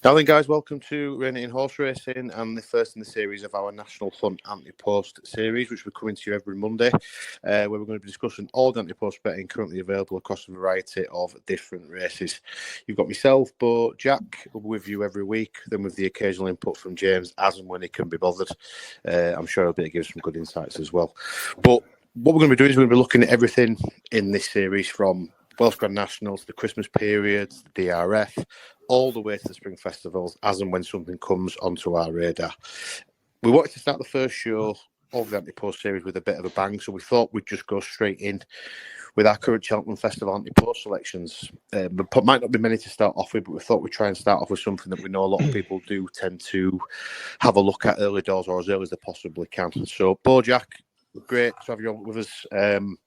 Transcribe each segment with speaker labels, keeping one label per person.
Speaker 1: Now then, guys, welcome to Raining in Horse Racing and the first in the series of our National Hunt Ante Post series, which we're coming to you every Monday, where we're going to be discussing all the Ante Post betting currently available across a variety of different races. You've got myself, Bo, Jack, with you every week, then with the occasional input from James as and when he can be bothered. I'm sure he'll be able to give some good insights as well. But what we're going to be doing is we're going to be looking at everything in this series from Welsh Grand Nationals, the Christmas periods, the DRF, all the way to the Spring Festivals, as and when something comes onto our radar. We wanted to start the first show of the Ante Post series with a bit of a bang, so we thought we'd just go straight in with our current Cheltenham Festival Ante Post selections. There might not be many to start off with, but we thought we'd try and start off with something that we know a lot of people do tend to have a look at early doors or as early as they possibly can. So, Bo, Jack, great to have you on with us. And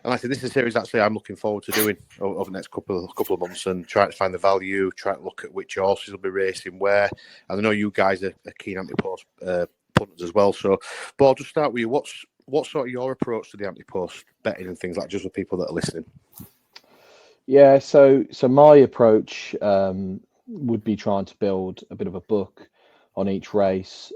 Speaker 1: like I said, this is a series actually I'm looking forward to doing over the next couple of months and try to find the value, try to look at which horses will be racing where. And I know you guys are keen Ante Post punters as well. So, Bo, I'll just start with you. What's sort of your approach to the Ante Post betting and things like just for people that are listening?
Speaker 2: Yeah, so my approach would be trying to build a bit of a book on each race.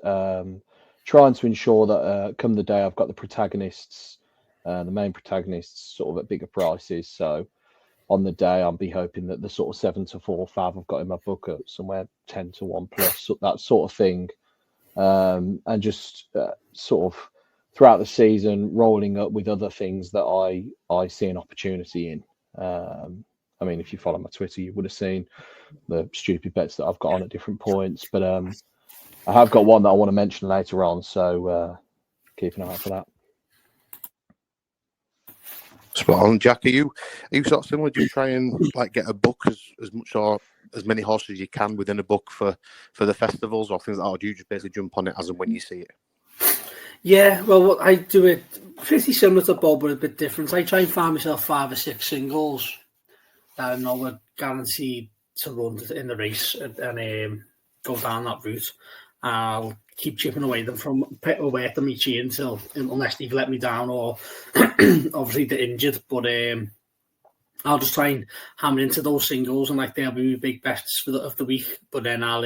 Speaker 2: Trying to ensure that come the day I've got the protagonists, the main protagonists sort of at bigger prices. So on the day I'll be hoping that the sort of 7 to 4 fav I've got in my book at somewhere 10 to 1 plus, that sort of thing. And just sort of throughout the season rolling up with other things that I see an opportunity in. I mean, if you follow my Twitter, you would have seen the stupid bets that I've got on at different points, but I have got one that I want to mention later on, so keep an eye out for that.
Speaker 1: Spot on, Jack. Are you sort of similar? Do you try and like get a book as much or as many horses as you can within a book for the festivals or things like that, or do you just basically jump on it as and when you see it?
Speaker 3: Yeah, well, I do it pretty similar to Bob, but a bit different. I try and find myself 5 or 6 singles that I know are guaranteed to run in the race and go down that route. I'll keep chipping away at them each year unless they've let me down or obviously they're injured. But I'll just try and hammer into those singles and like they'll be my big bets of the week. But then I'll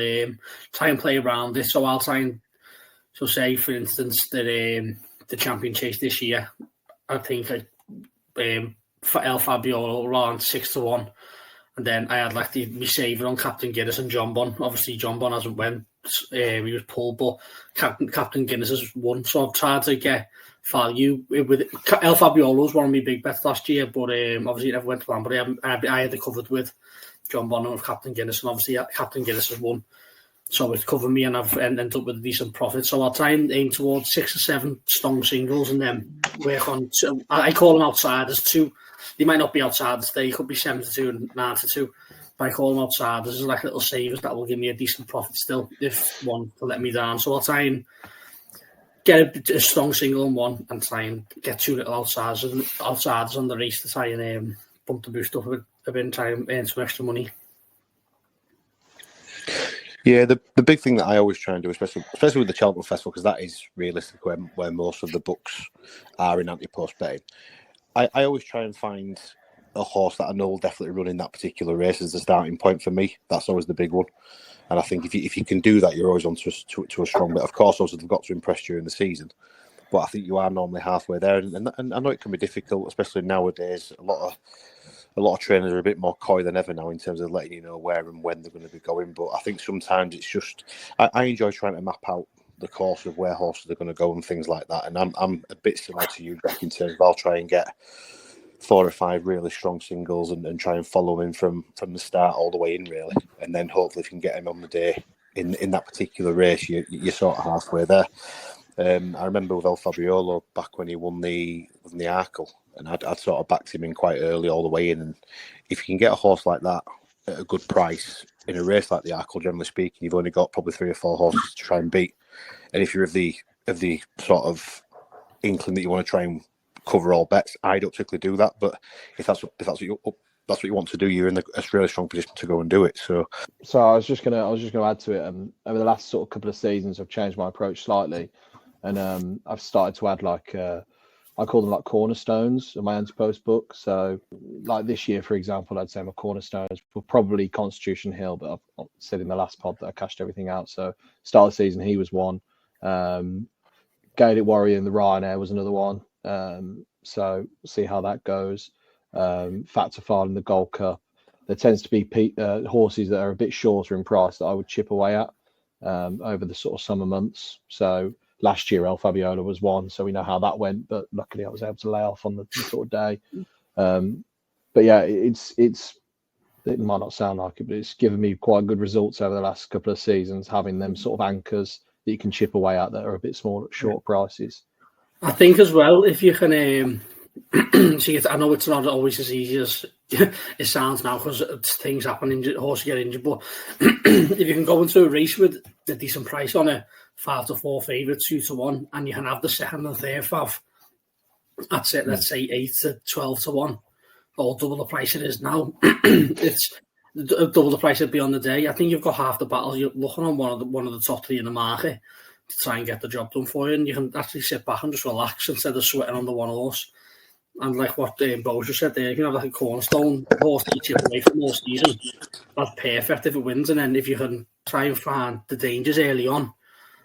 Speaker 3: try and play around it. So I'll try and say, for instance, that the Champion Chase this year, I think for El Fabiolo around 6 to 1. And then I had like my saver on Captain Guinness and John Bon. Obviously, John Bon hasn't went. He was pulled, but Captain Guinness has won. So I've tried to get value with it. El Fabiolo was one of my big bets last year, but obviously it never went to plan. But I had it covered with John Bon and with Captain Guinness, and obviously Captain Guinness has won. So it's covered me, and I've ended up with a decent profit. So I'll try and aim towards 6 or 7 strong singles, and then work on. I call them outsiders too. They might not be outsiders. They could be 7 to 2 and 9 to 2. But I call them outsiders. There's like little savers that will give me a decent profit still if one to let me down. So I'll try and get a strong single on one and try and get 2 little outsiders on the race to try and bump the boost up a bit and try and earn some extra money.
Speaker 1: Yeah, the big thing that I always try and do, especially with the Cheltenham Festival, because that is realistically where most of the books are in Ante Post betting. I always try and find a horse that I know will definitely run in that particular race as the starting point for me. That's always the big one. And I think if you can do that, you're always on to a strong bet. Of course, also they've got to impress during the season, but I think you are normally halfway there. And I know it can be difficult, especially nowadays. A lot of trainers are a bit more coy than ever now in terms of letting you know where and when they're going to be going. But I think sometimes it's just I enjoy trying to map out the course of where horses are going to go and things like that. And I'm a bit similar to you, Jack, in terms of I'll try and get 4 or 5 really strong singles and try and follow him from the start all the way in, really. And then hopefully if you can get him on the day in that particular race, you're sort of halfway there. I remember with El Fabiolo back when he won the Arkle, and I'd sort of backed him in quite early all the way in. And if you can get a horse like that at a good price in a race like the Arkle, generally speaking, you've only got probably 3 or 4 horses to try and beat. And if you're of the sort inkling that you want to try and cover all bets, I don't particularly do that. But if that's what you want to do, you're in a really strong position to go and do it. So
Speaker 2: I was just gonna add to it. Over the last sort of couple of seasons, I've changed my approach slightly, and I've started to add like I call them like cornerstones of my Ante Post book. So, like this year, for example, I'd say my cornerstones were probably Constitution Hill, but I've said in the last pod that I cashed everything out. So, start of the season, he was one. Gaelic Warrior and the Ryanair was another one. So, see how that goes. Fat to File in the Gold Cup. There tends to be horses that are a bit shorter in price that I would chip away at over the sort of summer months. So, last year, El Fabiola was one, so we know how that went. But luckily, I was able to lay off on the sort of day. But yeah, it might not sound like it, but it's given me quite good results over the last couple of seasons, having them sort of anchors that you can chip away at that are a bit smaller at short prices.
Speaker 3: I think as well, if you can, see, I know it's not always as easy as it sounds now because things happen, horses get injured, but if you can go into a race with a decent price on a 5-4 favourite, 2-1, and you can have the second and third fav, that's it, let's say 8-12-1, or double the price it is now. It's double the price it'd be on the day. I think you've got half the battles. You're looking on one of the top three in the market to try and get the job done for you, and you can actually sit back and just relax instead of sweating on the one horse. And like what Bojo said there, you can have like a cornerstone horse that you chip away from all season. That's perfect if it wins, and then if you can try and find the dangers early on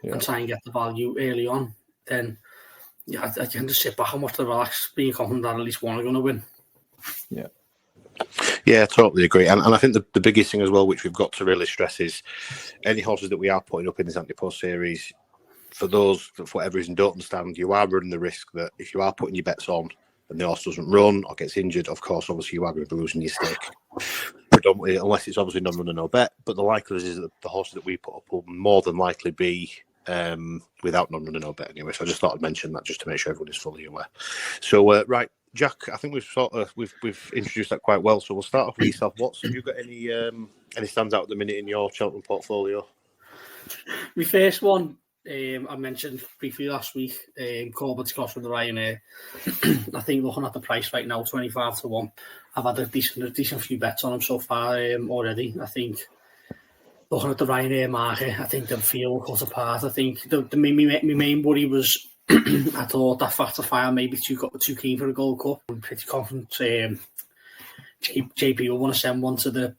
Speaker 3: and try and get the value early on, then I can just sit back and watch the relax, being confident that at least one are going to win.
Speaker 1: Yeah, totally agree. And I think the biggest thing as well, which we've got to really stress, is any horses that we are putting up in this Ante Post series, for those that for whatever reason don't understand, you are running the risk that if you are putting your bets on and the horse doesn't run or gets injured, of course, obviously you are going to be losing your stake. Predominantly, unless it's obviously non-run and no bet. But the likelihood is that the horses that we put up will more than likely be without non-run and no bet anyway. So I just thought I'd mention that just to make sure everyone is fully aware. So, right, Jack, I think we've introduced that quite well. So we'll start off with yourself. Have you got any stands out at the minute in your Cheltenham portfolio?
Speaker 3: My first one, I mentioned briefly last week, Corbett's Cross with the Ryanair. I think looking at the price right now, 25-1. I've had a decent few bets on him so far already. I think looking at the Ryanair market, I think the field will cut apart. I think my main worry was I thought that Fat to File may be too keen for a Gold Cup. I'm pretty confident JP will want to send one to the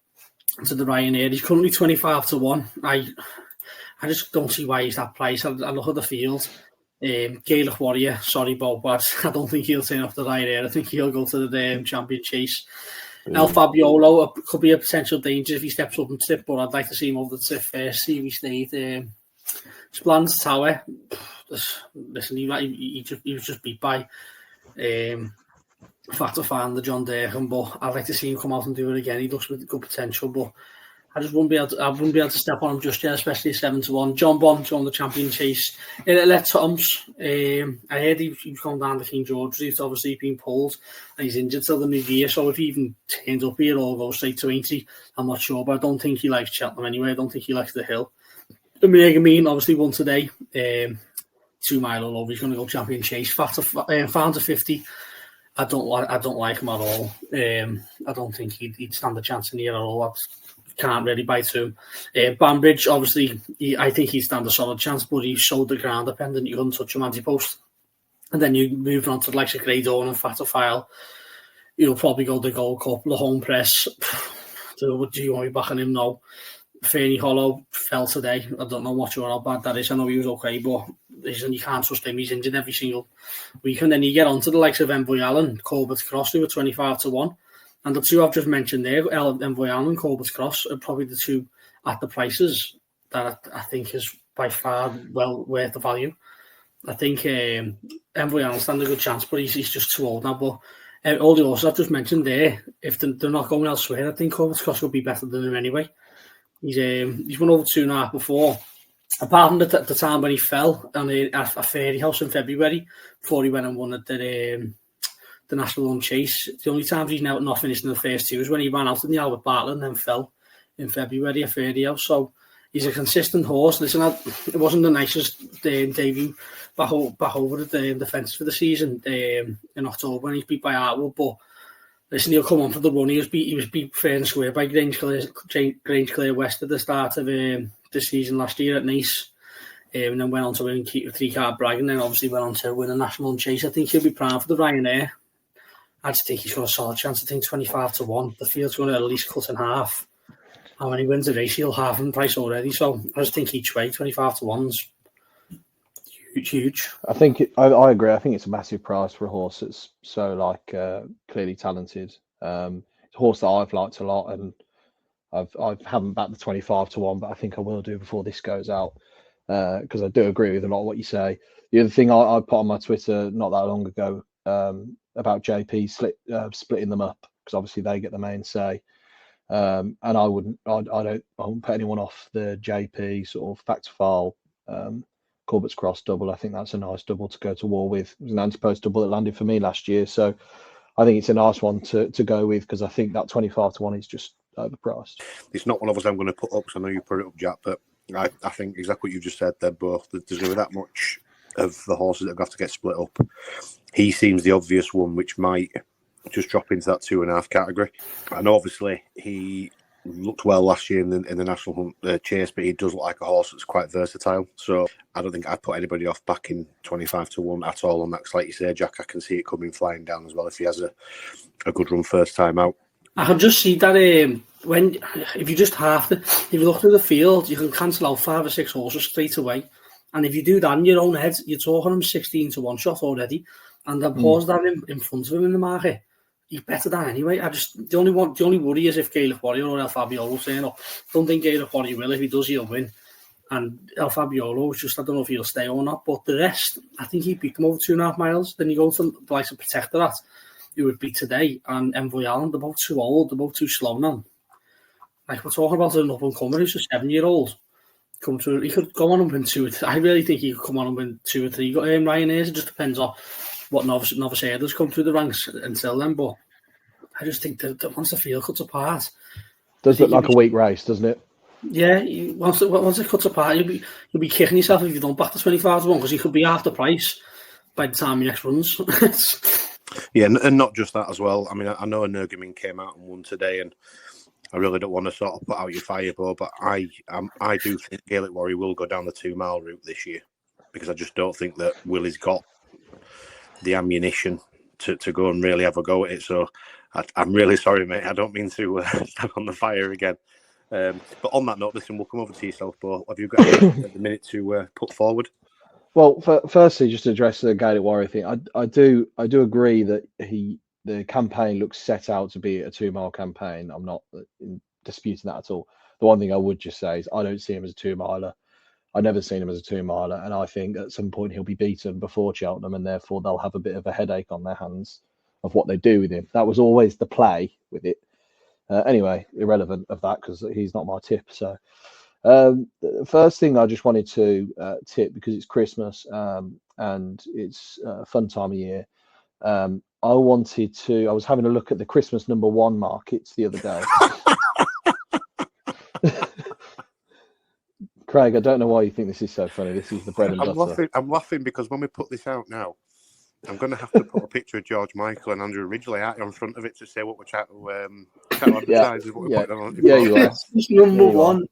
Speaker 3: Ryanair. He's currently 25-1. I just don't see why he's that price. I look at the field. Gaelic Warrior, sorry, Bob, but I don't think he'll turn off the Ryanair. I think he'll go to the Champion Chase. El Fabiolo could be a potential danger if he steps up and tip, but I'd like to see him over the tip first, see if he stayed. Splan's Tower, listen, he was just beat by Fat to Find the John Durham, but I'd like to see him come out and do it again. He looks with good potential, but I wouldn't be able to step on him just yet, especially 7-1. John Bond on the Champion Chase. Let Toms. I heard he was going down to King George. He's obviously been pulled and he's injured till the new year. So if he even turns up here or goes straight to 80, I'm not sure. But I don't think he likes Cheltenham anyway. I don't think he likes the hill. Mean obviously won today. 2 mile all over. He's going to go Champion Chase. Found to 50. I don't like him at all. I don't think he'd stand a chance in here at all. Can't really bite to him. Banbridge, obviously, I think he'd stand a solid chance, but he showed the ground dependent. You couldn't touch him Ante Post. And then you move on to the likes of Grey Dawn and Fat to File. You'll probably go the Gold Cup, the home press. Do you want me backing him? No. Fernie Hollow fell today. I don't know what how bad that is. I know he was okay, but you can't trust him. He's injured every single week. And then you get on to the likes of Envoy Allen, Corbett Cross, who were 25-1. And the two I've just mentioned there, Envoy Allen and Corbett Cross, are probably the two at the prices that I think is by far well worth the value. I think Envoy Allen stands a good chance, but he's just too old now. But all the horses I've just mentioned there, if they're not going elsewhere, I think Corbett Cross will be better than him anyway. He's won over 2.5 before. Apart from the time when he fell on a Fairy House in February, before he went and won at the National Hunt Chase. The only times he's now not finished in the first two is when he ran out in the Albert Bartlett and then fell in February at Fairy House. So he's a consistent horse. Listen, it wasn't the nicest debut back over at the fence for the season in October when he's beat by Artwood, but listen, he'll come on for the run. He was beat fair and square by Grange Clear West at the start of the season last year at Nice. and then went on to win 3-card brag, and then obviously went on to win a National Hunt Chase. I think he'll be prime for the Ryanair. I just think he's got a solid chance. I think 25-1. The field's going to at least cut in half. And when he wins the race, he'll half in price already. So I just think each way, 25-1's huge.
Speaker 2: I think I agree. I think it's a massive price for a horse that's so clearly talented. It's a horse that I've liked a lot, and I haven't backed the 25-1, but I think I will do before this goes out, because I do agree with a lot of what you say. The other thing I put on my Twitter not that long ago about JP splitting them up, because obviously they get the main say, and I won't put anyone off the JP sort of fact file Corbett's Cross double. I think that's a nice double to go to war with. It was an Ante Post double that landed for me last year, so I think it's a nice one to go with, because I think that 25-1 is just overpriced.
Speaker 1: It's not one of us I'm going to put up, because I know you put it up, Jack, but I think exactly what you just said. They're both, there's going to be that much of the horses that have to get split up. He seems the obvious one, which might just drop into that 2.5 category. And obviously he looked well last year in the National Hunt Chase, but he does look like a horse that's quite versatile. So I don't think I'd put anybody off backing 25-1 at all on that. Cause like you say, Jack, I can see it coming flying down as well if he has a good run first time out.
Speaker 3: I can just see that if you just have to, if you look through the field, you can cancel out 5 or 6 horses straight away. And if you do that in your own head, you're talking him 16-1 shot already. And the horse that in front of him in the market, he's better than anyway. The only worry is if Gaelic Warrior or El Fabiolo turn up. Don't think Gaelic Warrior will. If he does, he'll win. And El Fabiolo is just, I don't know if he'll stay or not. But the rest, I think he beat them over 2.5 miles. Then you go to the likes of Protectorat, who would beat today, and Envoy Allen. They're both too old. They're both too slow now. Like, we're talking about an up-and-comer who's a 7-year-old. He could go on and win 2 or 3. I really think he could come on and win 2 or 3 Ryanair's. It just depends on what novice herders come through the ranks until then. But I just think that once the field cuts apart,
Speaker 2: does look like a weak race, doesn't it?
Speaker 3: Yeah, once it cuts apart, you'll be kicking yourself if you don't back the 25-1, because he could be half the price by the time he next runs.
Speaker 1: Yeah, and not just that as well. I mean, I know Energumin came out and won today, and I really don't want to sort of put out your fireball, but I do think Gaelic Warrior will go down the 2-mile route this year, because I just don't think that Willie's got the ammunition to go and really have a go at it. So I'm really sorry, mate. I don't mean to step on the fire again. But on that note, listen, we'll come over to yourself, Bo. Have you got a minute to put forward?
Speaker 2: Well, firstly, just to address the Gaelic Warrior thing, I do agree that the campaign looks set out to be a 2-mile campaign. I'm not disputing that at all. The one thing I would just say is I don't see him as a 2-miler. I've never seen him as a 2-miler, and I think at some point he'll be beaten before Cheltenham, and therefore they'll have a bit of a headache on their hands of what they do with him. That was always the play with it. Anyway, irrelevant of that, because he's not my tip. So the first thing I just wanted to tip, because it's Christmas and it's a fun time of year, I was having a look at the Xmas No.1 markets the other day. Craig, I don't know why you think this is so funny. This is the bread and butter.
Speaker 1: I'm laughing because when we put this out now, I'm going to have to put a picture of George Michael and Andrew Ridgely out in front of it to say what we're trying to advertise.
Speaker 2: Yeah, you are.
Speaker 3: Number one.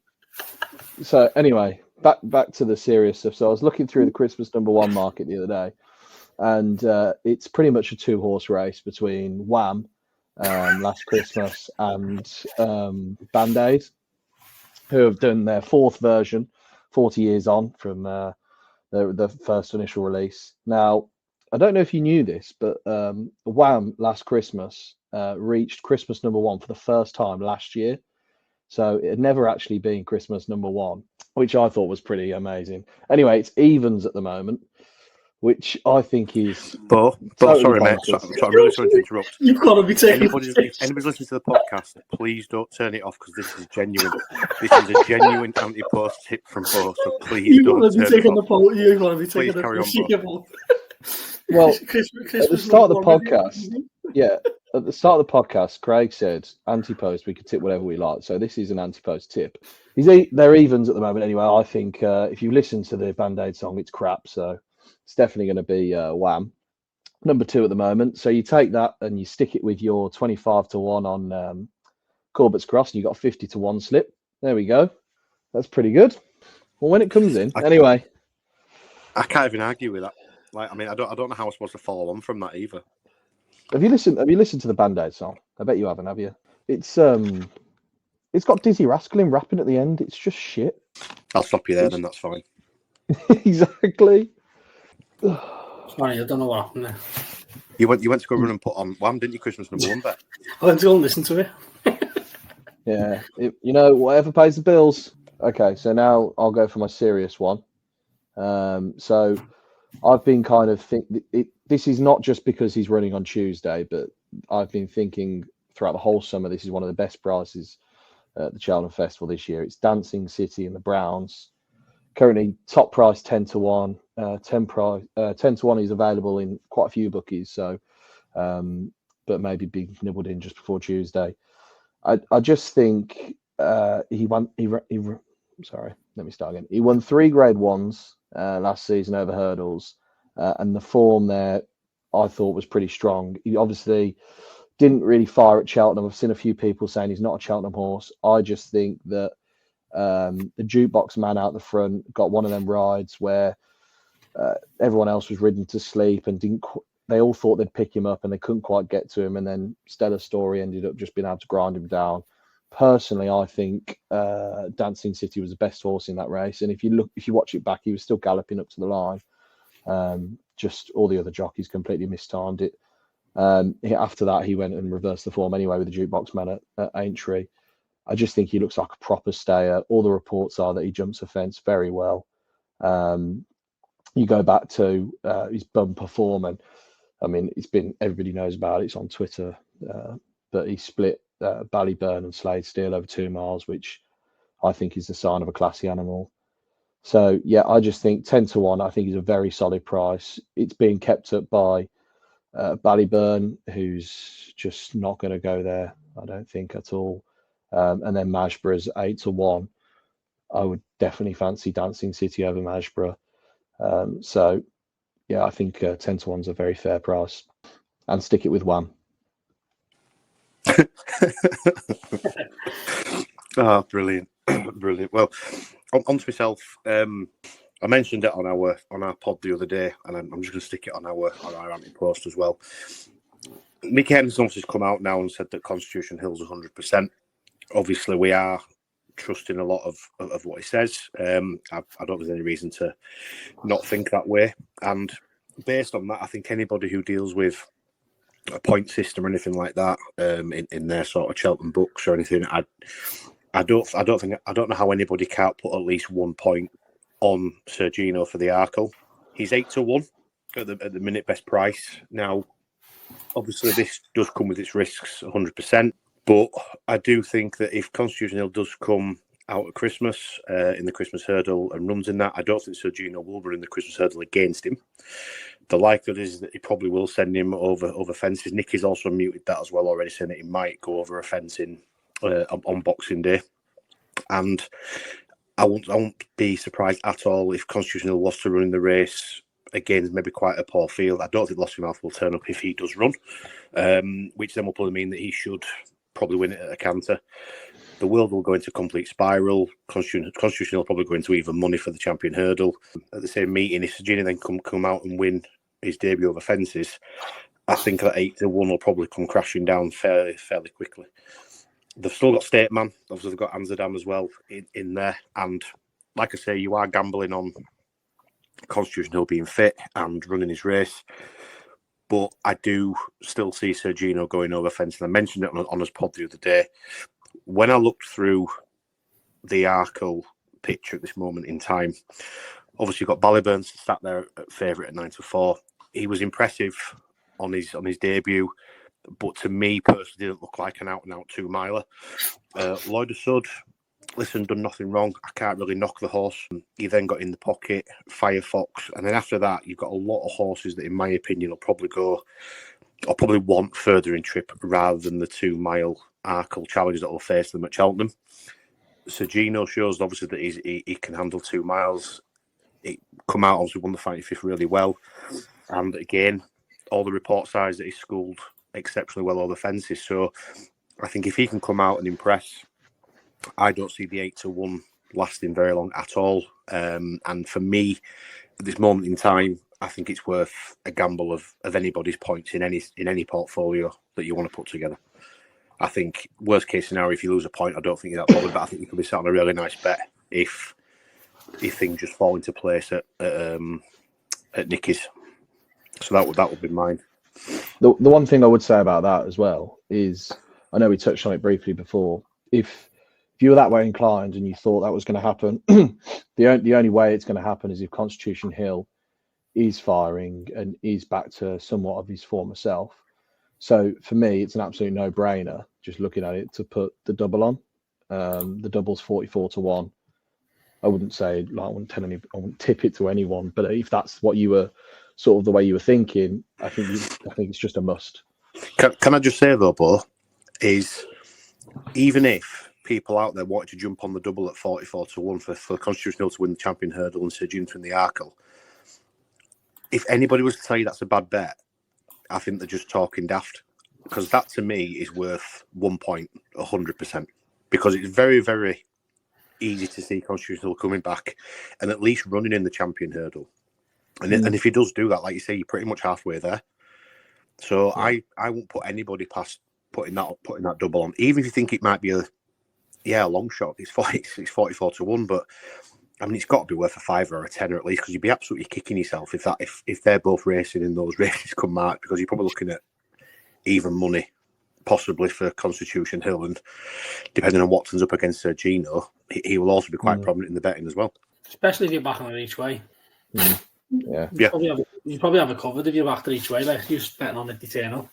Speaker 2: So anyway, back to the serious stuff. So I was looking through the Xmas No.1 market the other day, and it's pretty much a 2-horse race between Wham last Christmas and Band-Aid, who have done their 4th version, 40 years on from the first initial release. Now, I don't know if you knew this, but Wham last Christmas reached Xmas No.1 for the first time last year. So it had never actually been Xmas No.1, which I thought was pretty amazing. Anyway, it's evens at the moment, which I think is...
Speaker 1: Bo, sorry, mate. I'm really sorry to interrupt.
Speaker 3: You've got to be taking...
Speaker 1: Anybody's listening to the podcast, please don't turn it off, because this is genuine. This is a genuine Ante Post tip from Bo, so please don't turn it off.
Speaker 3: You've got to be taking
Speaker 1: please carry on, Bo.
Speaker 2: Well, at the start of the podcast, at the start of the podcast, Craig said Ante Post, we could tip whatever we like. So this is an Ante Post tip. They're evens at the moment anyway. I think if you listen to the Band-Aid song, it's crap. So it's definitely going to be Wham. Number 2 at the moment. So you take that and you stick it with your 25-1 on Corbett's Cross, and you got a 50-1 slip. There we go. That's pretty good. Well, when it comes in, anyway,
Speaker 1: I can't even argue with that. Like, I mean, I don't know how I'm supposed to follow on from that either.
Speaker 2: Have you listened to the Band-Aid song? I bet you haven't, have you? It's got Dizzy Rascalin rapping at the end. It's just shit.
Speaker 1: I'll stop you there, then that's fine.
Speaker 2: Exactly.
Speaker 3: Sorry, I don't know what happened there.
Speaker 1: You went to go run and put on Wham, didn't you? Christmas No.1 bet.
Speaker 3: I went to go and listen to it.
Speaker 2: Yeah, whatever pays the bills. Okay, so now I'll go for my serious one. So I've been kind of this is not just because he's running on Tuesday, but I've been thinking throughout the whole summer this is one of the best prices at the Cheltenham Festival this year. It's Dancing City and the Browns. Currently top price 10-1. 10-1 is available in quite a few bookies, so but maybe be nibbled in just before Tuesday. I just think he won. Sorry, let me start again. He won 3 Grade 1s last season over hurdles, and the form there I thought was pretty strong. He obviously didn't really fire at Cheltenham. I've seen a few people saying he's not a Cheltenham horse. I just think that the jukebox man out the front got one of them rides where everyone else was ridden to sleep and they all thought they'd pick him up and they couldn't quite get to him, and then Stella Story ended up just being able to grind him down. Personally, I think Dancing City was the best horse in that race, and if you watch it back, he was still galloping up to the line. Just all the other jockeys completely mistimed it. After that, he went and reversed the form anyway with the jukebox man at Aintree. I just think he looks like a proper stayer. All the reports are that he jumps a fence very well. You go back to his bumper form, and I mean, everybody knows about it. It's on Twitter, but he split Ballyburn and Slade Steel over 2 miles, which I think is the sign of a classy animal. So yeah, I just think 10-1. I think is a very solid price. It's being kept up by Ballyburn, who's just not going to go there, I don't think at all. And then Majborough's 8-1. I would definitely fancy Dancing City over Majborough. So yeah, I think 10-1 is a very fair price, and stick it with Wham.
Speaker 1: Oh, brilliant. Brilliant. Well, on to myself. I mentioned it on our pod the other day, and I'm just going to stick it on our Ante Post as well. Mickey Henderson has come out now and said that Constitution Hill's 100%. Obviously, we are trusting a lot of what he says. I don't think there's any reason to not think that way. And based on that, I think anybody who deals with a point system or anything like that in their sort of Cheltenham books or anything, I don't know how anybody can't put at least 1 point on Sergino for the Arkle. He's 8-1 at the minute best price. Now, obviously, this does come with its risks, 100%. But I do think that if Constitution Hill does come out at Christmas in the Christmas hurdle and runs in that, I don't think Sergino will run in the Christmas hurdle against him. The likelihood is that he probably will send him over fences. Nicky's also muted that as well already, saying that he might go over a fence on Boxing Day. And I won't be surprised at all if Constitution Hill was to run in the race against maybe quite a poor field. I don't think Lost Mouth will turn up if he does run, which then will probably mean that he should probably win it at a canter. The world will go into complete spiral. Constitution will probably go into even money for the champion hurdle. At the same meeting, if Sergino then come out and win his debut over fences, I think that 8-1 will probably come crashing down fairly quickly. They've still got State Man. Obviously, they've got Amsterdam as well in there. And like I say, you are gambling on Constitution Hill being fit and running his race. But I do still see Sergino going over fence. And I mentioned it on his pod the other day. When I looked through the Arkle picture at this moment in time, obviously you've got Ballyburn sat there at favourite at 9-4. He was impressive on his debut, but to me personally didn't look like an out-and-out 2-miler. Lloyd of Sud, listen, done nothing wrong. I can't really knock the horse. He then got in the pocket, Firefox, and then after that you've got a lot of horses that in my opinion will probably want further in trip rather than the 2-mile Arkle challenges that will face them at Cheltenham. Sergino shows obviously that he can handle 2 miles. It come out, obviously won the Fighting Fifth really well. And again, all the report sides that he schooled exceptionally well over fences. So I think if he can come out and impress, I don't see the 8-1 lasting very long at all. And for me, at this moment in time, I think it's worth a gamble of anybody's points in any portfolio that you want to put together. I think worst case scenario, if you lose a point, I don't think you're that bothered, but I think you could be sat on a really nice bet if things just fall into place at Nicky's. So that would be mine.
Speaker 2: The one thing I would say about that as well is, I know we touched on it briefly before. If you were that way inclined and you thought that was going to happen, the only way it's going to happen is if Constitution Hill is firing and is back to somewhat of his former self. So for me, it's an absolute no-brainer, just looking at it, to put the double on. The double's 44-1. I wouldn't say, like, I wouldn't tip it to anyone, but if that's what you were sort of the way you were thinking, I think it's just a must.
Speaker 1: Can I just say though, Bo, is even if people out there wanted to jump on the double at 44-1 for Constitution Hill to win the Champion Hurdle and Sir June from the Arkle, if anybody was to tell you that's a bad bet, I think they're just talking daft, because that to me is worth 1 point 100%, because it's very, very easy to see Constitution Hill coming back and at least running in the Champion Hurdle. And if he does do that, like you say, you're pretty much halfway there. So I won't put anybody past putting that double on, even if you think it might be a long shot. It's 44-1, but I mean, it's got to be worth a £5 or a £10 at least, because you'd be absolutely kicking yourself if they're both racing in those races come March, because you're probably looking at even money possibly for Constitution Hill, and depending on Watson's up against Sir Gino, he will also be quite prominent in the betting as well.
Speaker 3: Especially if you're backing on each way.
Speaker 2: Yeah.
Speaker 3: You probably have it covered if you're backed each way, like you're betting on it eternal.